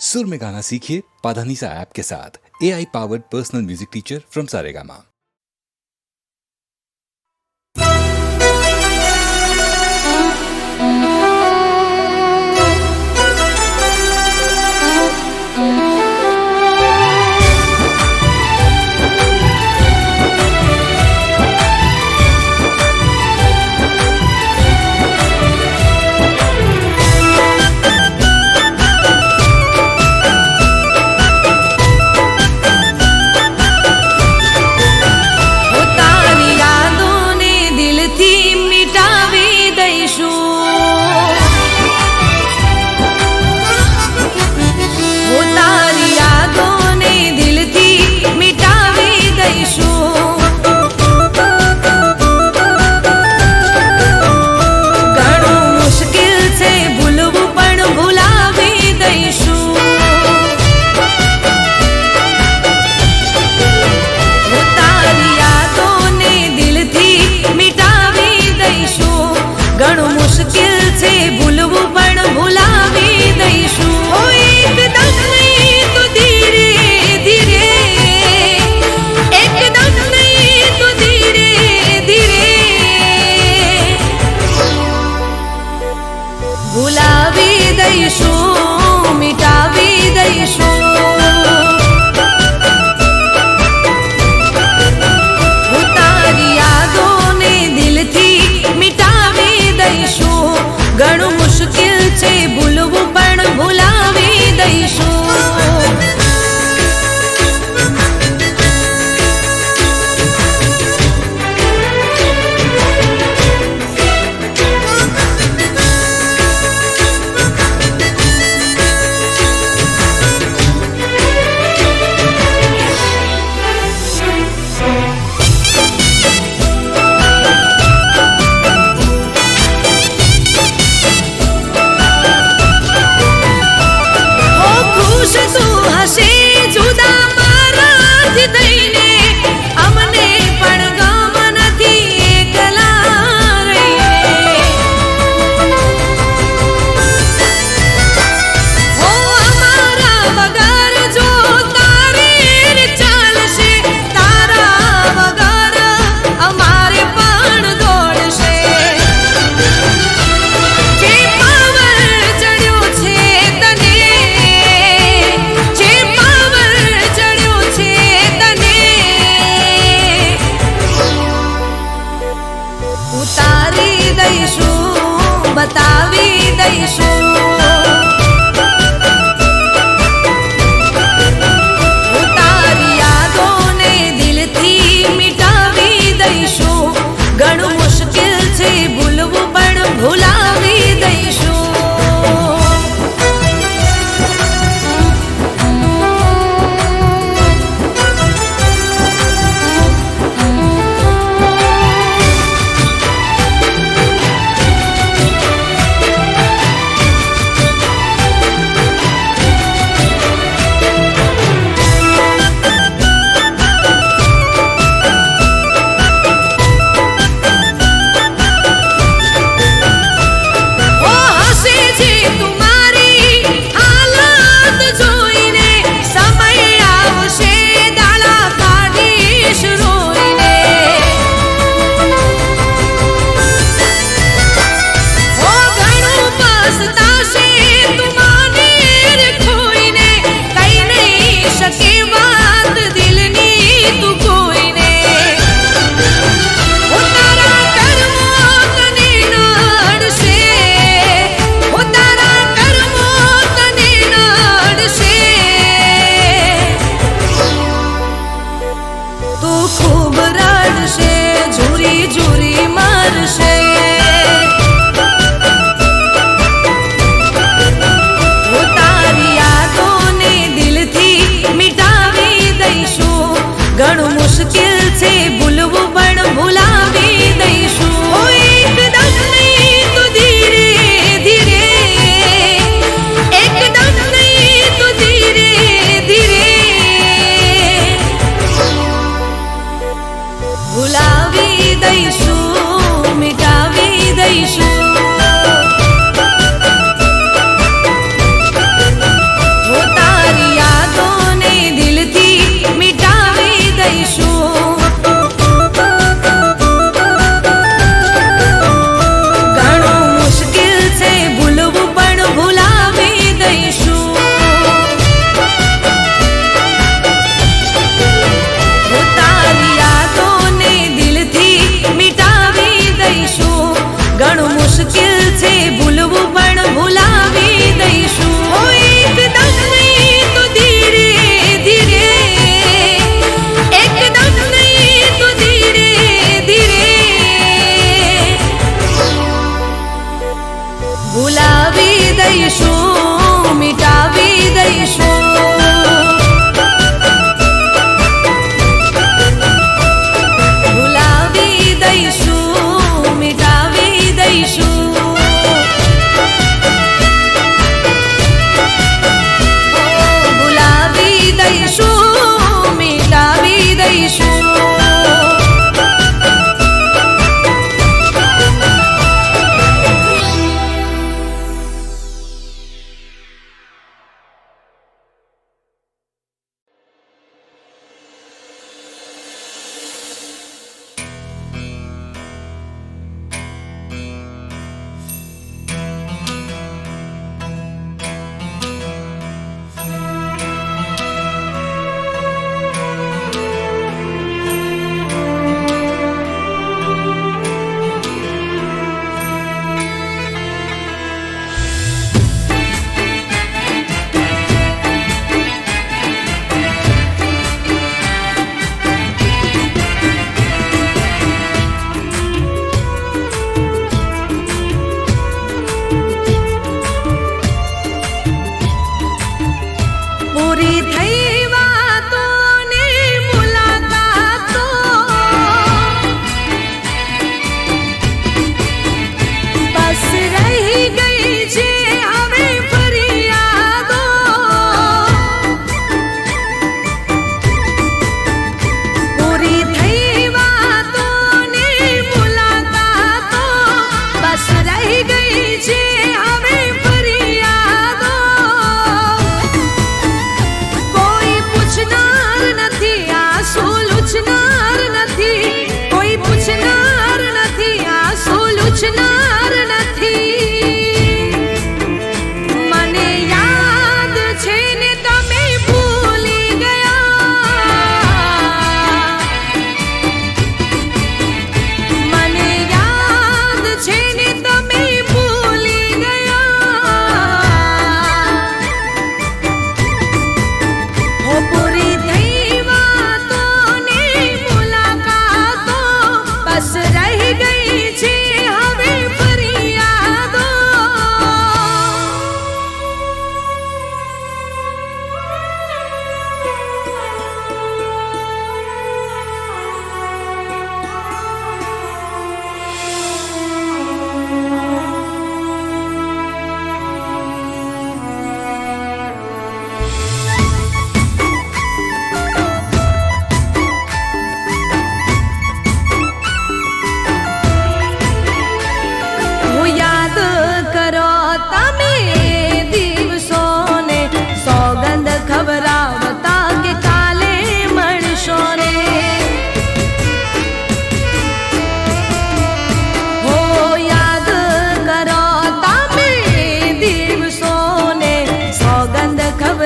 सुर में गाना सीखिए पाधानीसा ऐप के साथ। AI powered personal music teacher from Saregama.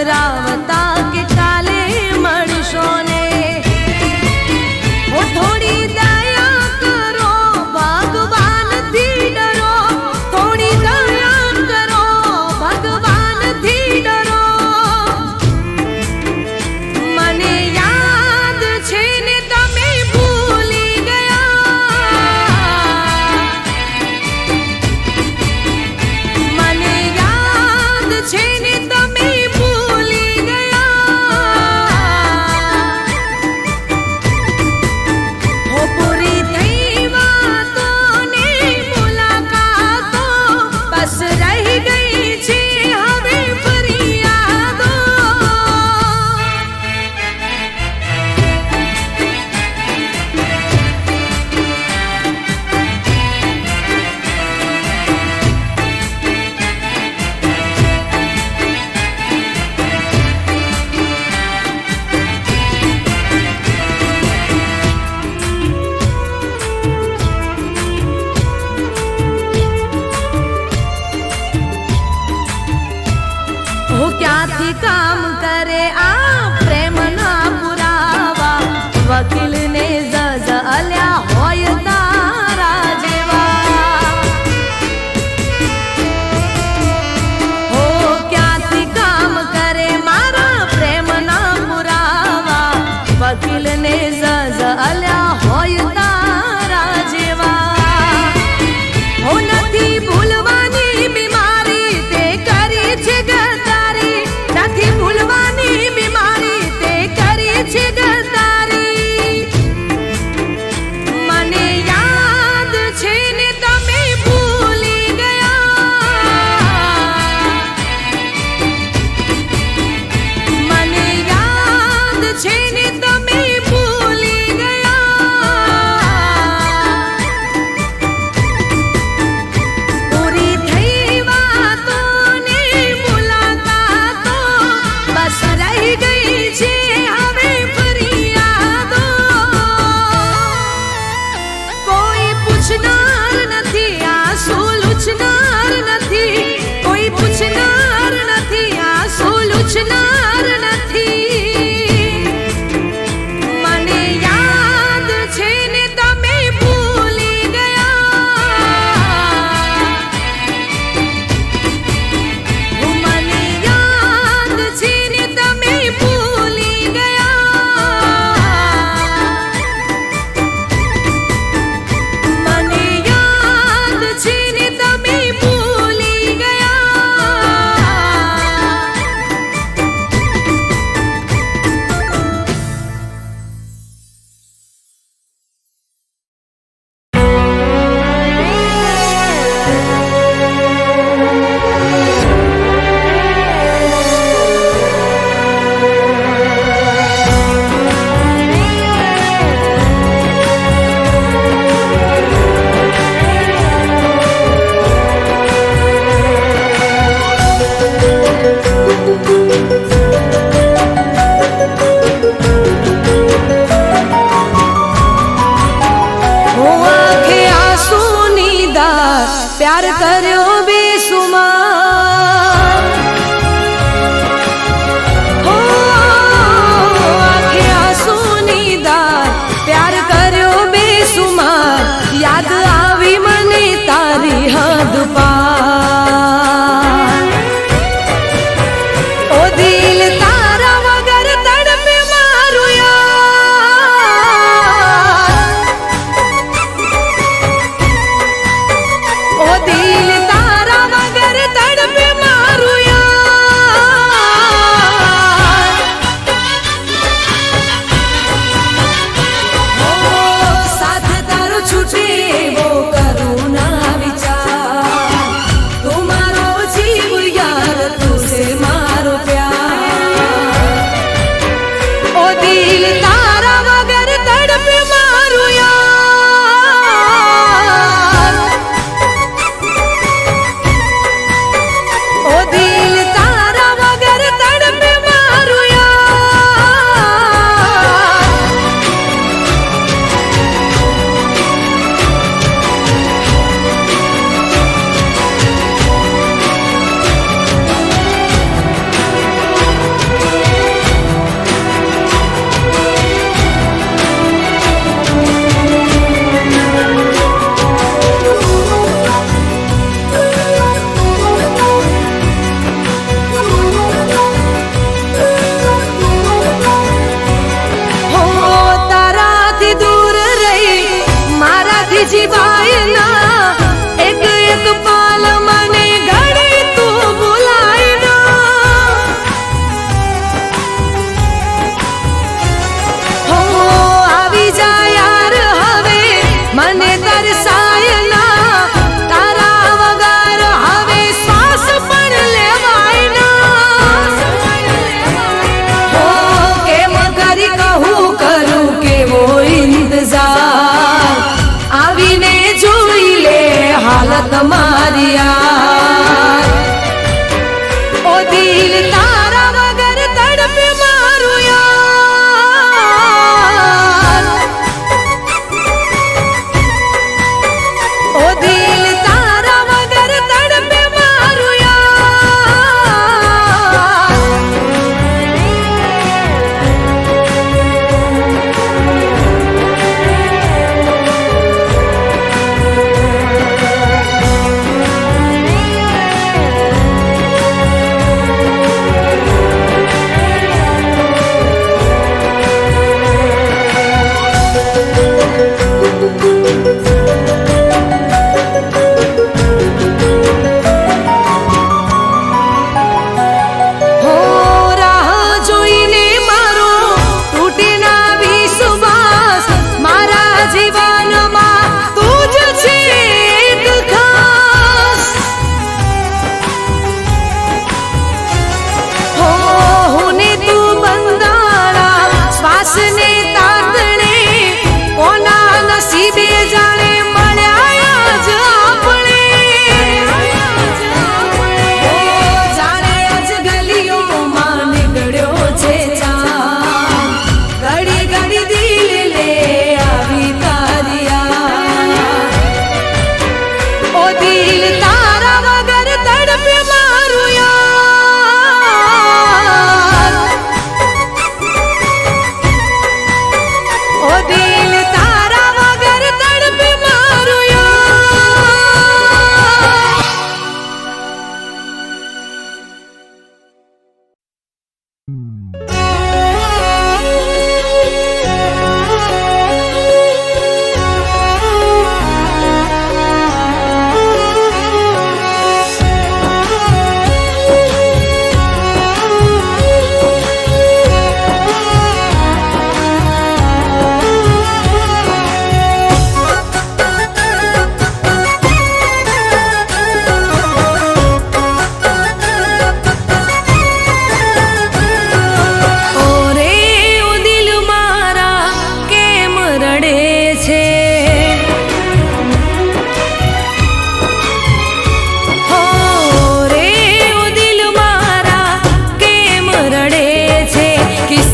સંભળાવતા કે કાલે મળશો ને. ઓ થોડી દયા કરો, ભગવાનથી ડરો. થોડી દયા કરો, ભગવાનથી ડરો. મને યાદ છે ને તમે ભૂલી ગયા. મને યાદ છે ને તમે ભૂલી ગયા. હો પૂરી થઈ વાતો ને મુલાકાતો, બસ રહી ગઈ છે હવે ફરિયાદો. હો ક્યાંથી કામ કરે આ પ્રેમના પુરાવા, વકીલને જજ અલ્યા હોય તારા જેવા. હો ક્યાંથી કામ કરે મારા પ્રેમના પુરાવા, વકીલને જજ અલ્યા હોય તારા જેવા. હો નથી ભૂલવાની બીમારી તે કરી છે ગદ્દારી. નથી ભૂલવાની બીમારી તે કરી છે ગદ્દારી. મને યાદ છે ને તમે ભૂલી ગયા. મને યાદ છે ને તમે ભૂલી ગયા. પૂરી થઈ વાતો ને મુલાકાતો, બસ રહી ગઈ છે હવે ફરિયાદો. કોઈ પૂછનાર નથી, આંસુ લૂછનાર નથી. કોઈ પૂછનાર નથી, આંસુ લૂછનાર નથી. મને યાદ છે ને તમે ભૂલી ગયા. મને યાદ છે ને તમે ભૂલી ગયા. મને યાદ છે ને તમે ભૂલી ગયા.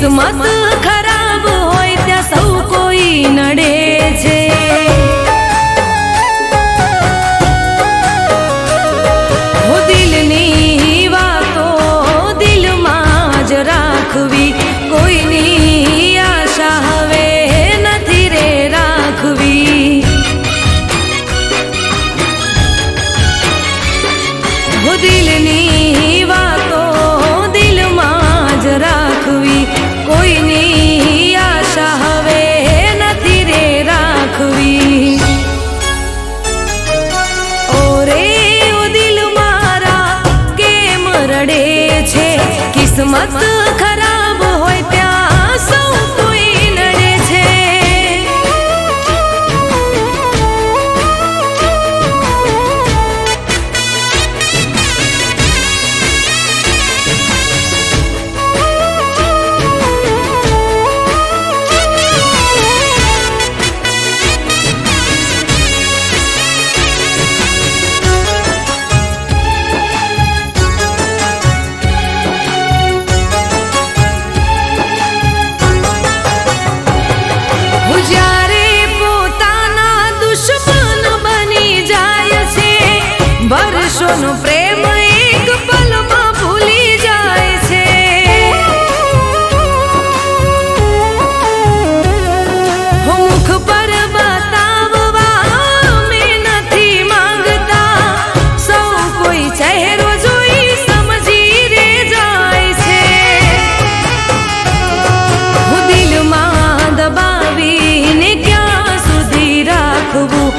કિસ્મત ખરાબ હોય ત્યાં સૌ કોઈ નડે છે. હો દિલની વાતો દિલમાં જ રાખવી, કોઈની આશા હવે નથી રે રાખવી. હો દિલની વાતો દિલમાં જ રાખવી, કોઈની આશા હવે નથી રે રાખવી. ઓરે ઓ દિલ મારા કેમ રડે છે, કિસ્મત ખરાબ હોય ત્યાં સૌ કોઈ નડે છે. જ્યારે પોતાના દુશ્મન બની જાય છે, વર્ષોનો પ્રેમ એક પલમાં ભૂલી જાય છે. મુખ પર બતાવવા મેં નથી માંગતા, સૌ કોઈ ચહેરો જોઈ સમજી રે જાય છે. હું દિલમાં દબાવીને ક્યાં સુધી રાખવું,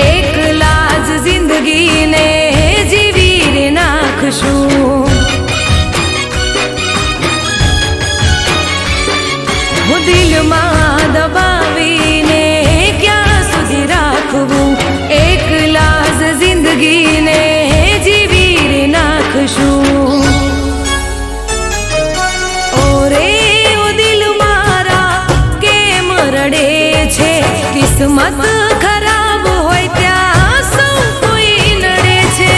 એકલા જ જિંદગીને જીવી રે નાખશું. હું દિલમાં દબાવીને ક્યાં સુધી રાખવું, એકલા જ જિંદગીને જીવી રે નાખશું. ઓરે ઓ દિલ મારા કેમ રડે છે, કિસ્મત ખરાબ હોય ત્યાં સૌ કોઈ નડે છે.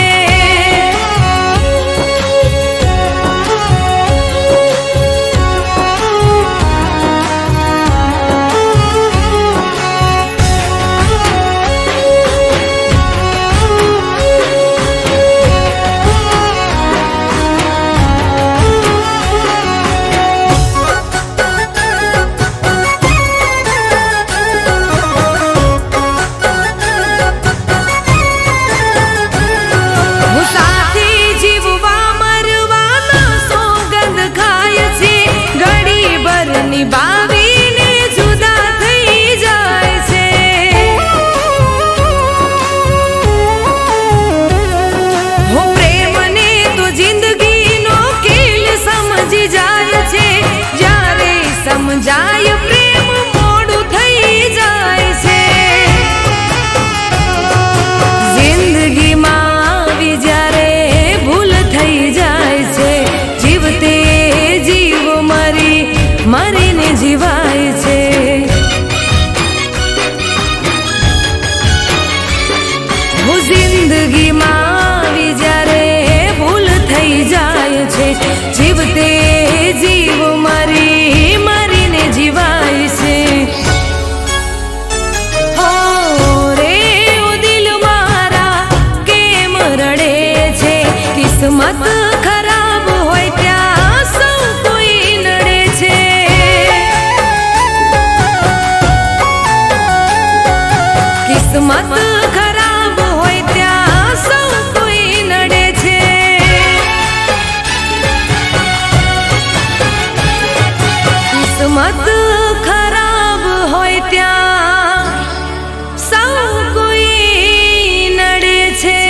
હું સાથી જીવવા મરવાના સોગંદ ખાય છે, ઘડી ભર નિભાવીને જુદા થઈ જાય છે. હો પ્રેમને તો જિંદગીનો ખેલ સમજી જાય છે, જ્યારે સમજાય પ્રેમ મોડું થઈ જાય છે. જિંદગીમાં આવી જ્યારે ભૂલ થઈ જાય છે, જીવતે જીવ મરીને જીવાય છે. હું જિંદગીમાં આવી જ્યારે ભૂલ થઈ જાય છે, જીવતે જીવ મરીને જીવાય છે. હો રે ઓ દિલ મારા કેમ રડે છે, કિસ્મત ખરાબ હોય ત્યાં સૌ કોઈ નડે છે. કિસ્મત ખરાબ હોય ત્યાં સૌ કોઈ નડે છે. કિસ્મત ખરાબ હોય ત્યાં સૌ કોઈ નડે છે.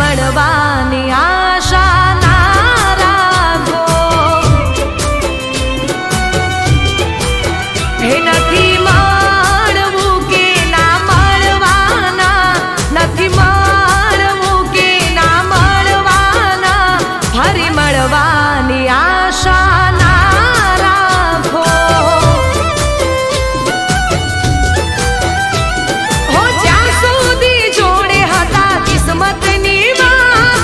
મળવાની આશા ના રાખો. હે નથી મળવું કે ના મળવાના, નથી મળવું કે ના મળવાના, ફરી મળવાની આશા ના રાખો. હો જ્યાં સુધી જોડે હતા કિસ્મતની વાત,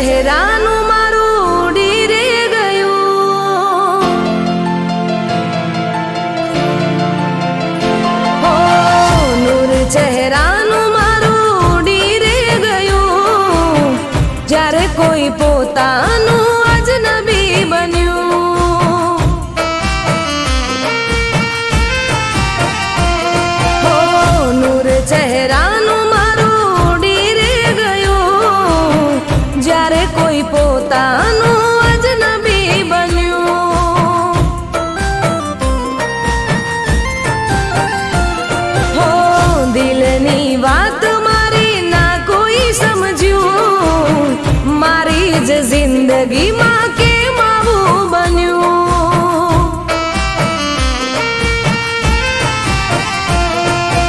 ચહેરાનું મારું ઉડી રે ગયું. હો નૂર ચહેરાનું મારું ઉડી રે ગયું. જ્યારે કોઈ પોતાનું અજનબી બન્યું. હો નૂર ચહેરાનું મારું ઉડી રે ગયું. જ્યારે કોઈ પોતાનું અજનબી બન્યું. હો દિલની વાત મારી ના કોઈ સમજ્યું. મારી જ જિંદગીમાં કેમ આવું બન્યું.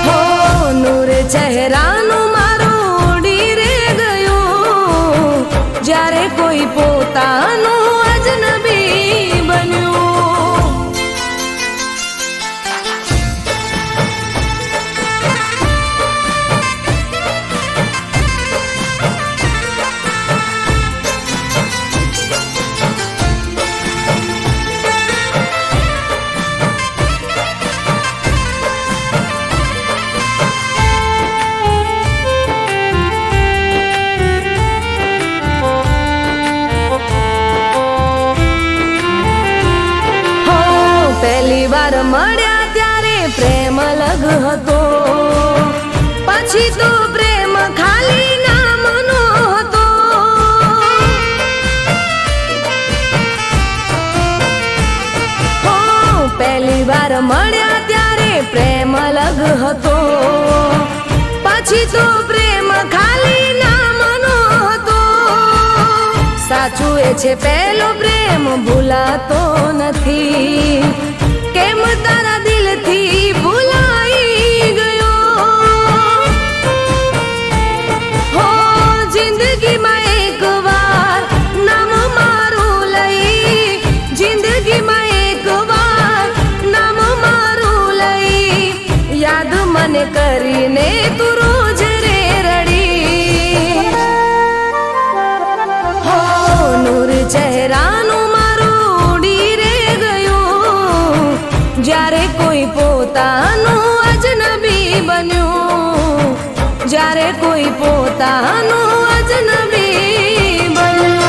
હો નૂર ચહેરાનું મારું ઉડી રે ગયું. જ્યારે કોઈ પોતાનું અજનબી બન્યું. હો પહેલી વાર મળ્યા ત્યારે પ્રેમ અલગ હતો. પછી તો પ્રેમ ખાલી નામનો હતો. હો પહેલી વાર મળ્યા ત્યારે પ્રેમ અલગ હતો. પછી તો પ્રેમ ખાલી નામનો હતો. સાચું એ છે પહેલો પ્રેમ ભૂલાતો નથી. કેમ તારા દિલથી ભૂલાઈ ગયો. હો જિંદગીમાં એક વાર નામ મારું લઈ. જિંદગીમાં એક વાર નામ મારું લઈ. યાદ મને કરીને તું રોજ રે રડી. હો નૂર ચહેરાનું મારું ઉડી રે ગયું. જ્યારે કોઈ પોતાનું અજનબી બન્યું. જ્યારે કોઈ પોતાનું અજનબી બન્યું.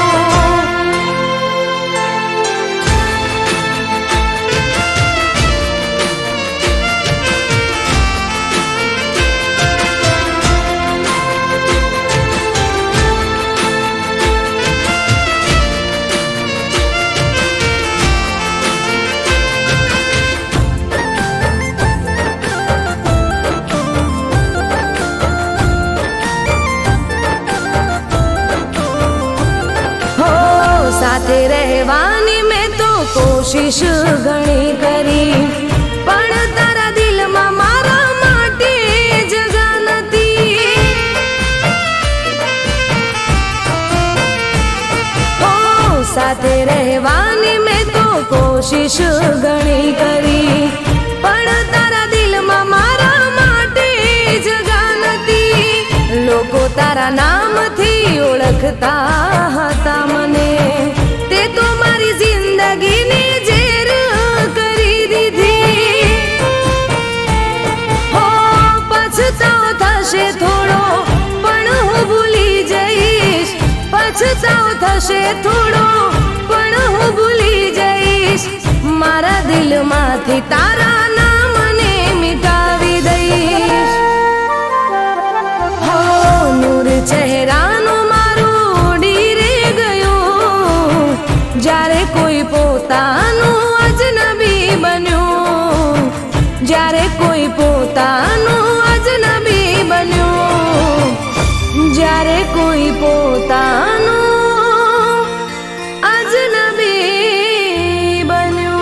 હો સાથે રહેવાની મેં તો કોશિશ ઘણી કરી. પણ તારા દિલમાં મારા માટે જગા નથી. હો સાથે રહેવાની મેં તો કોશિશ ઘણી કરી. પણ તારા દિલમાં મારા માટે જગા નથી. લોકો તારા નામથી ઓળખતા હતા મને. તે તો મારી જિંદગીની ઝેર કરી દીધી. હો પછતાવો થશે થોડો પણ હું ભૂલી જઈશ. પછતાવો થશે થોડો પણ હું ભૂલી જઈશ. મારા દિલમાંથી તારા નામને મિટાવી દઈશ. હો નૂર ચહેરાનું મારું ઉડી રે ગયું. જ્યારે કોઈ પોતાનું અજનબી બન્યું. જ્યારે કોઈ પોતાનું અજનબી બન્યું. જ્યારે કોઈ પોતાનું અજનબી બન્યું.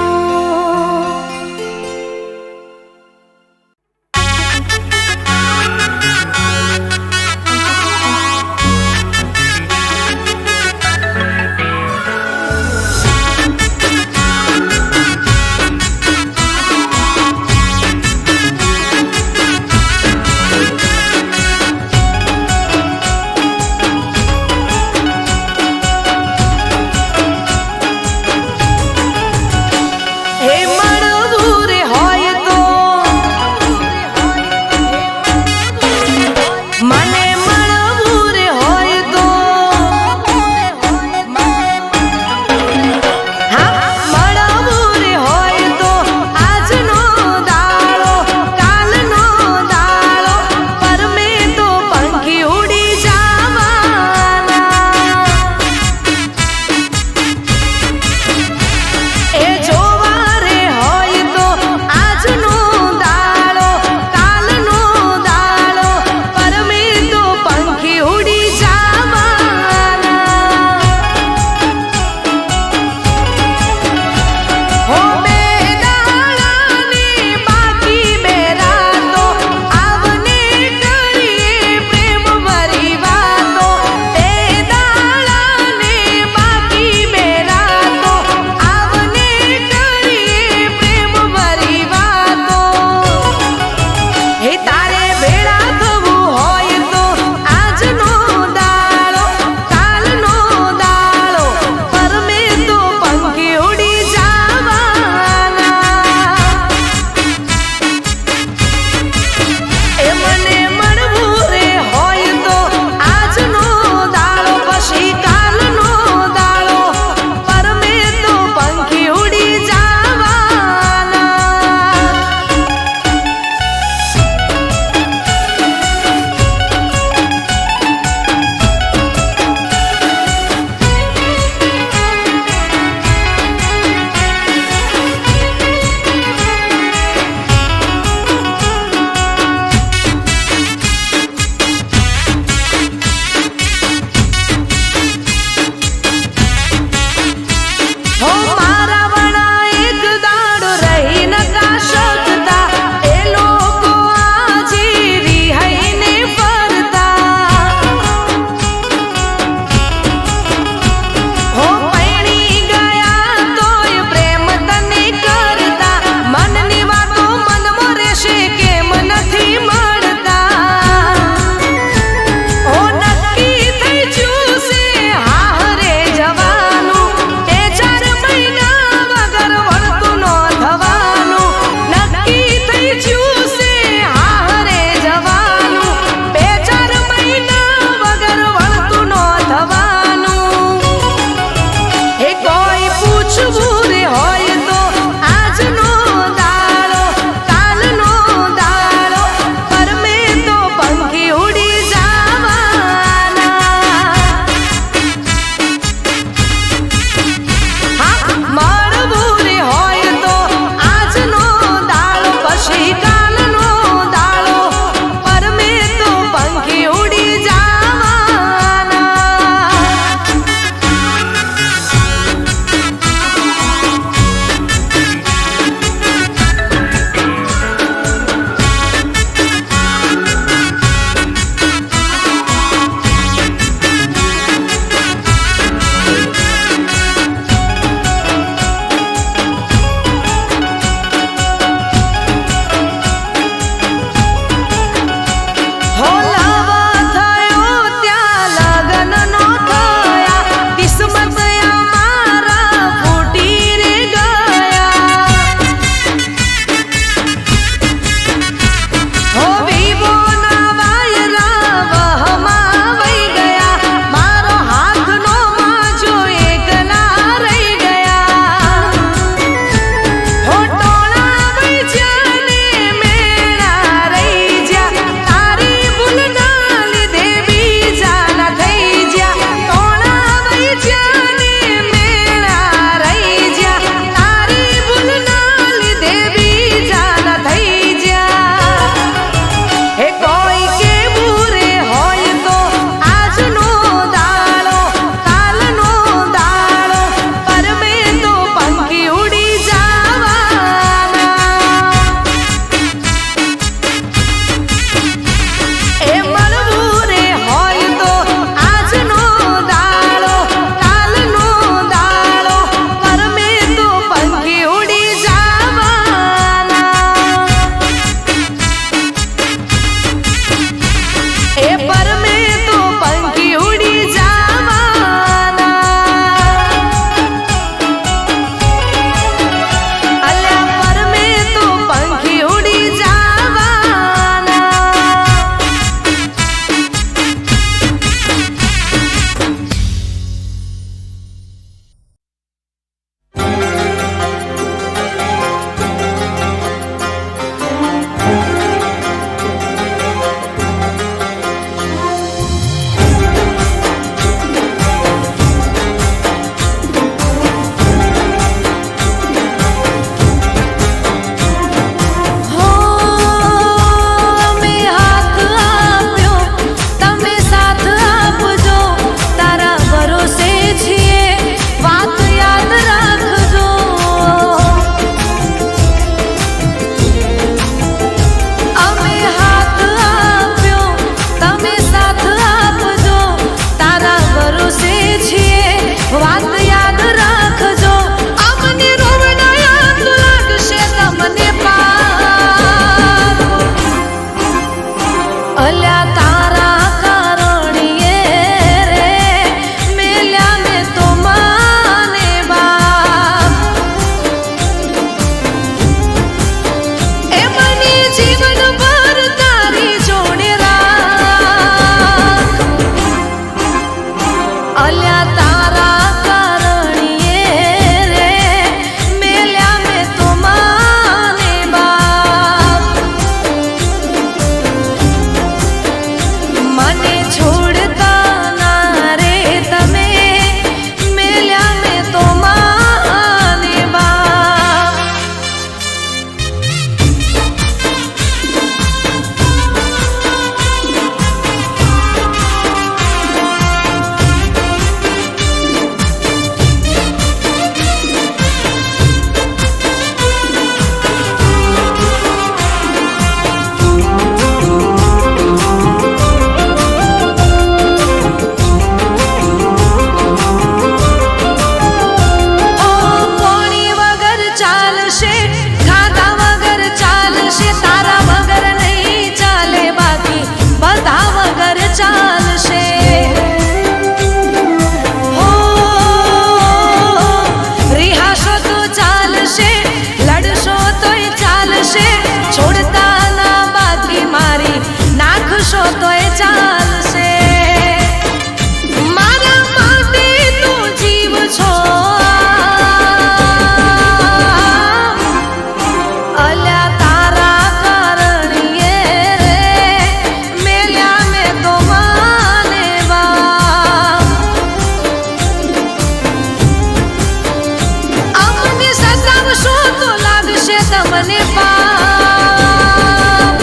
તમને પાપ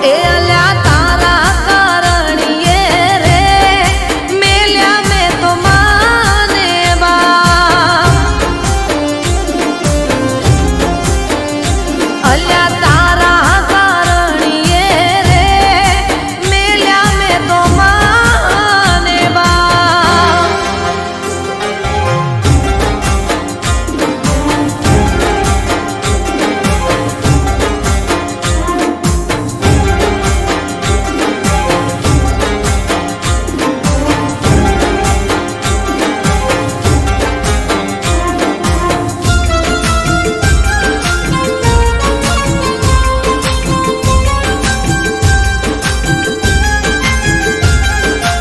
એ અલ્યા તારા કારણીએ રે મેલ્યા મેં તો માને બાપ અલ્યા તારા કારણીએ રે મેલ્યા મેં તો માને બાપ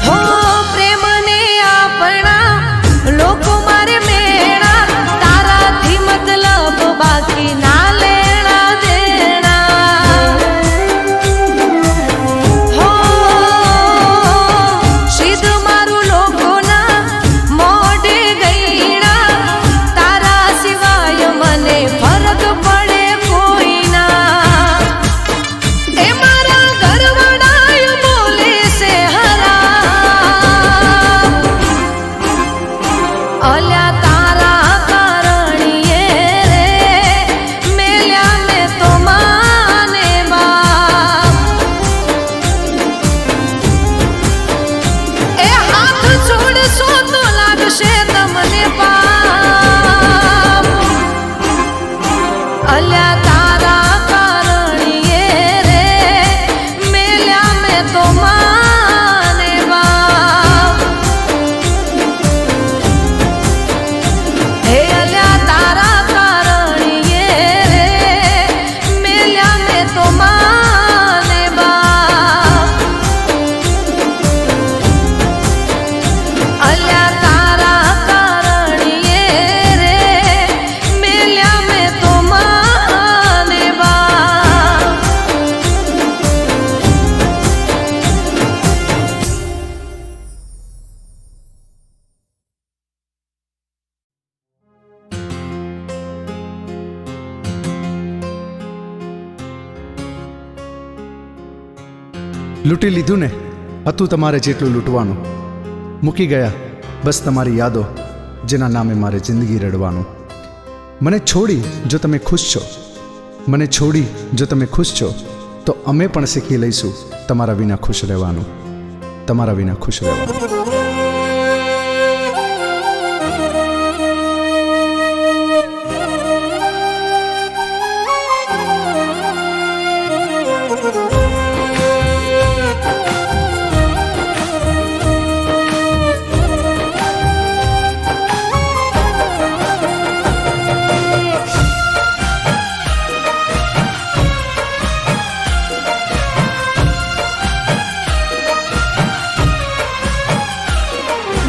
હો પ્રેમને આપણા લોકો મારે મેળા તારાથી મતલબ બાકી ના લેણા દેણા હો સીધ મારું લોકોના મોઢે ગઈણા તારા સિવાય મને ફરક પડે કોઈના એ મારા ઘરવાળાએ બોલે છે હરામ અલ્યા તારા કારણીએ રે મેલ્યા મેં તો માને બાપ એ હાથ છોડશો તો લાગશે તમને પાપ અલ્યા તારા કારણીએ રે મેલ્યા મેં તો માને બાપ હે અલ્યા તારા કારણીએ રે મેલ્યા મેં તો માને બાપ અલ્યા તારા કારણીએ રે મેલ્યા મેં તો માને બાપ લૂંટી લીધું ને હતું તમારે જેટલું લૂંટવાનું મૂકી ગયા બસ તમારી યાદો જેના નામે મારે જિંદગી રડવાનું મને છોડી જો તમે ખુશ છો મને છોડી જો તમે ખુશ છો તો અમે પણ શીખી લઈશું તમારા વિના ખુશ રહેવાનું તમારા વિના ખુશ રહેવાનું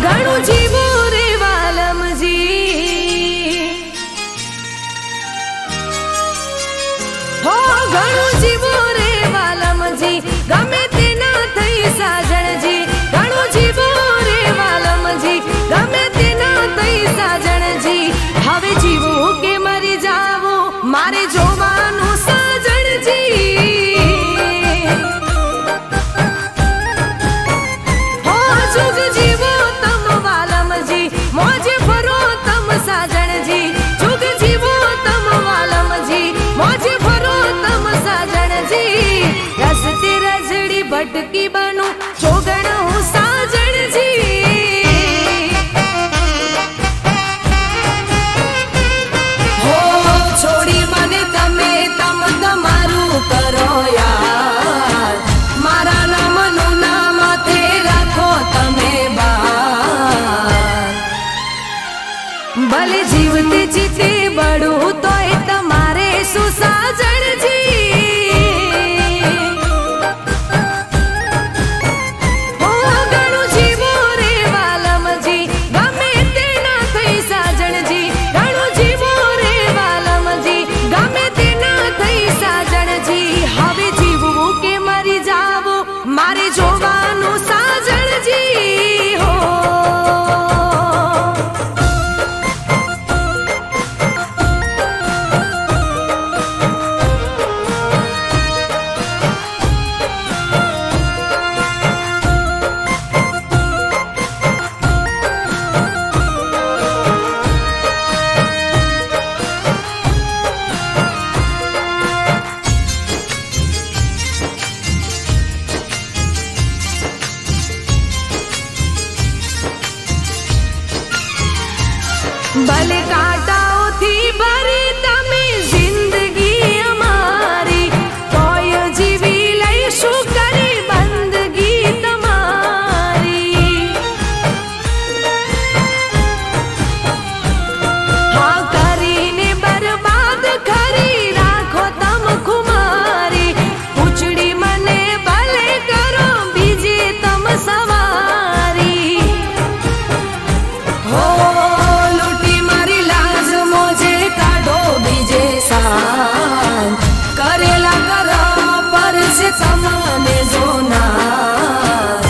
ઘણું જીવું રે વાલમજી હો ઘણું જીવું રે વાલમજી ગમે તે ના થઈ સાજણજી ઘણું જીવું રે વાલમજી ગમે તે ના થઈ સાજણજી હવે જીવું કે મરી જાવું મારે જોવાનું સાજણજી હો જુગ જીવો તમ વાલમજી મોજે ફરો તમ સાજણજી જુગ જીવો તમ વાલમજી મોજે ફરો તમ સાજણજી રસ્તે રજડી ભટકી બનું જોગણ હું સાજણજી હો છોડી મને તમે તમ તમારું કરો યાર મારા નામનું નામ માથે રાખો તમે બાર ભલે જીવતે જીતે બળું તોય તમારે શું સાજણજી હો ઘણું જીવો રે વાલમજી ગમે તે ના થઈ સાજણજી ઘણું જીવો રે વાલમજી ગમે તે ના થઈ સાજણજી હવે જીવવું કે મરી જાવું મારે જોવાનું સાજણજી હો ભલે કાંટાઓથી ભરી તમે જિંદગી અમારી, તોય જીવી લઈશું કરી બંદગી તમારી. હા કરીને બરબાદ કરી રાખો તમ ખુમારી, પૂછડી મને ભલે કરો બીજે તમ સવારી. હો લૂંટી મારી લાજ મોજે કાઢો બીજે સાન, કરેલા કરમ પર છે તમને જોનાર.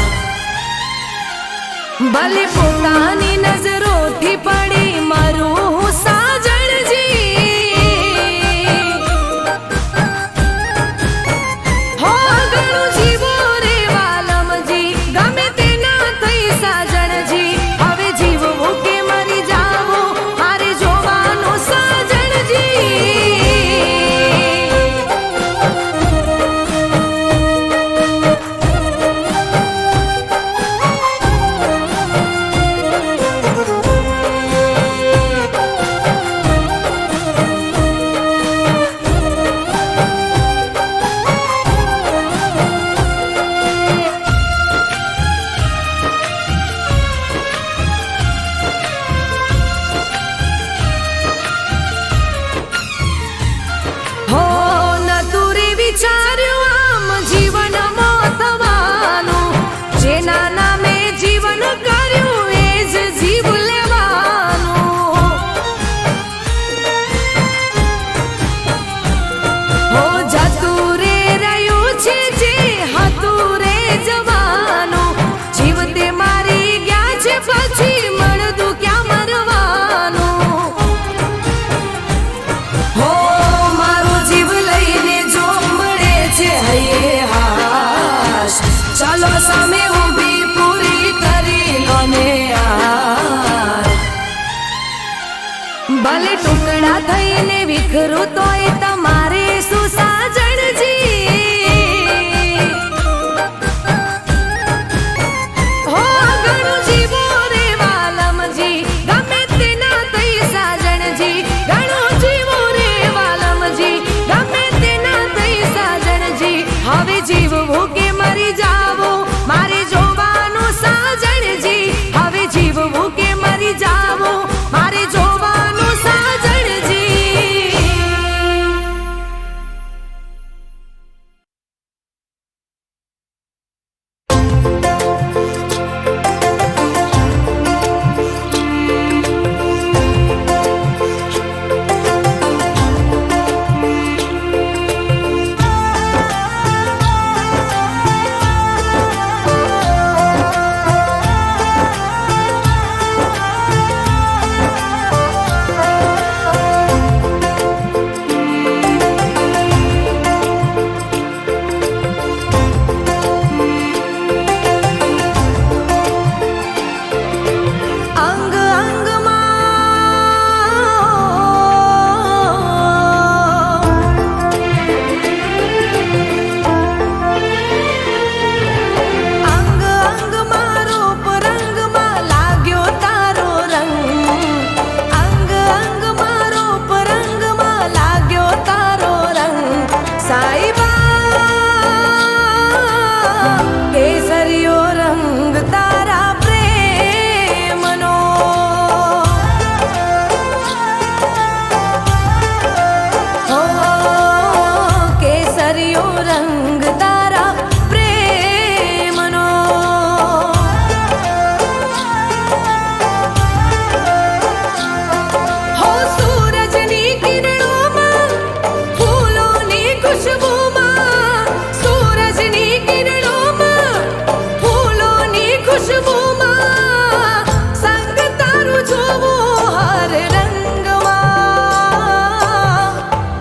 ભલે પોતાની નજરોથી પડી મરું હું સાજણજી, હો ઘણું જીવો રે વાલમજી, ગમે તે ના થઈ સાજણજી. હવે જીવવું કે મરી જાવું મારે જોવાનું સાજણજી. હો નતું રે વિચાર્યું આમ જીવનમાં થવાનું, જેના નામે જીવન કર્યું એ જ જીવ લેવાનું. હો જતું રે રહ્યું છે જે હતું રે જવાનું, જીવતે મારી ગયા છે પછી મળતું ક્યાં મરવાનું. હો મારો જીવ લઈને જો મળે છે હૈયે હાશ, ચાલો સામે ઊભી પૂરી કરી લો ને યાર. ભલે ટુકડા થઈને વિખરું તોય તમારે શું સાજણજી. હો ઘણું જીવો રે વાલમજી, ગમે તે ના થઈ સાજણજી. ઘણું જીવો રે વાલમજી, ગમે તે ના થઈ સાજણજી. હવે જીવવું કે મરી જાવું મારે જોવાનું સાજણજી. હવે જીવવું કે મરી જાવું મારે જોવાનું સાજણજી. અંગ અંગમાં રૂપ રંગમાં લાગ્યો તારો રંગ, અંગ અંગમાં રૂપ રંગમાં લાગ્યો તારો રંગ. સાઈબા કેસરીયો રંગ તારા પ્રેમનો, હો કેસરીયો રંગ તારા પ્રેમનો. હો સૂરજની કિરણોમાં ફૂલોની ખુશ્બુમાં, સૂરજની કિરણોમાં ફૂલોની ખુશ્બુમાં, સંગ તારું જોવું હર રંગમાં.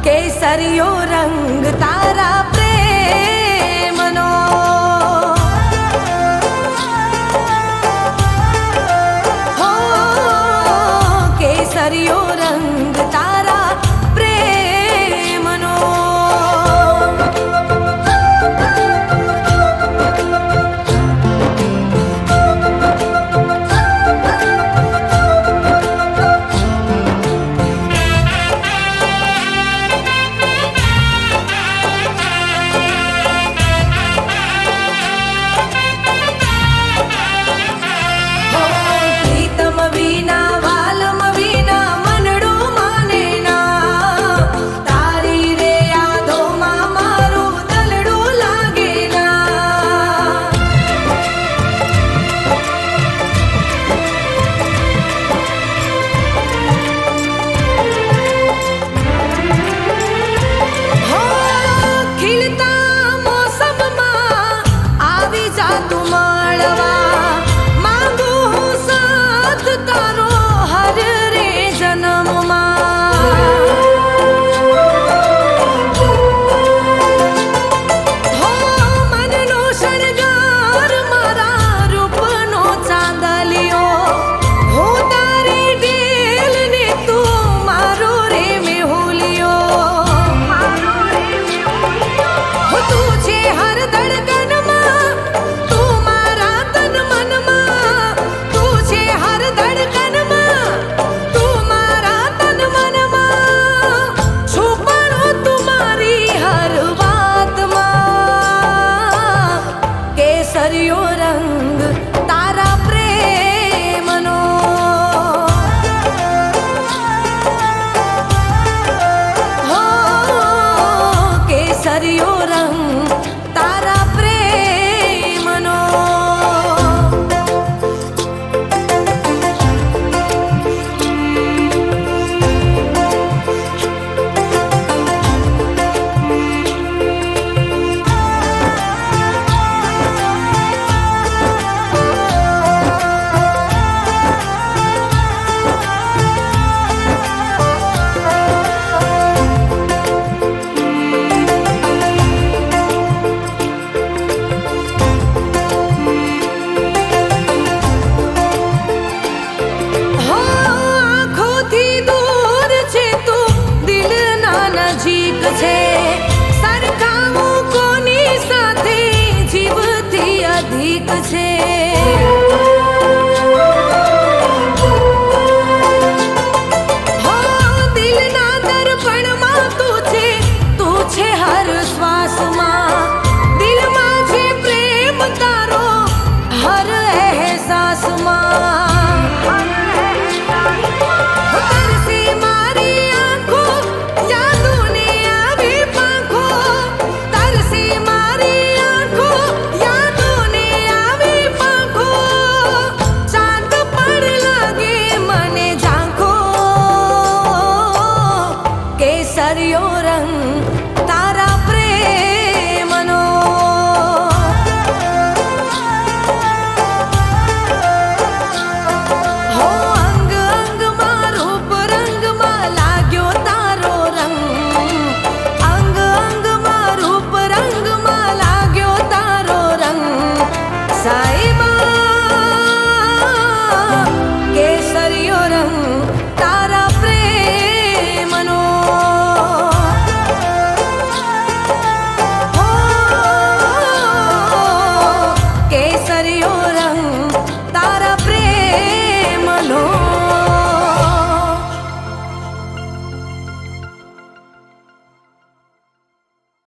કેસરીયો રંગ તારા પ્રેમનો, હો કેસરીયો રંગ તારા પ્રેમનો. ભર્યો રંગ તારા પ્રેમનો. આંખોથી દૂર છે તું, દિલના નજીક છે.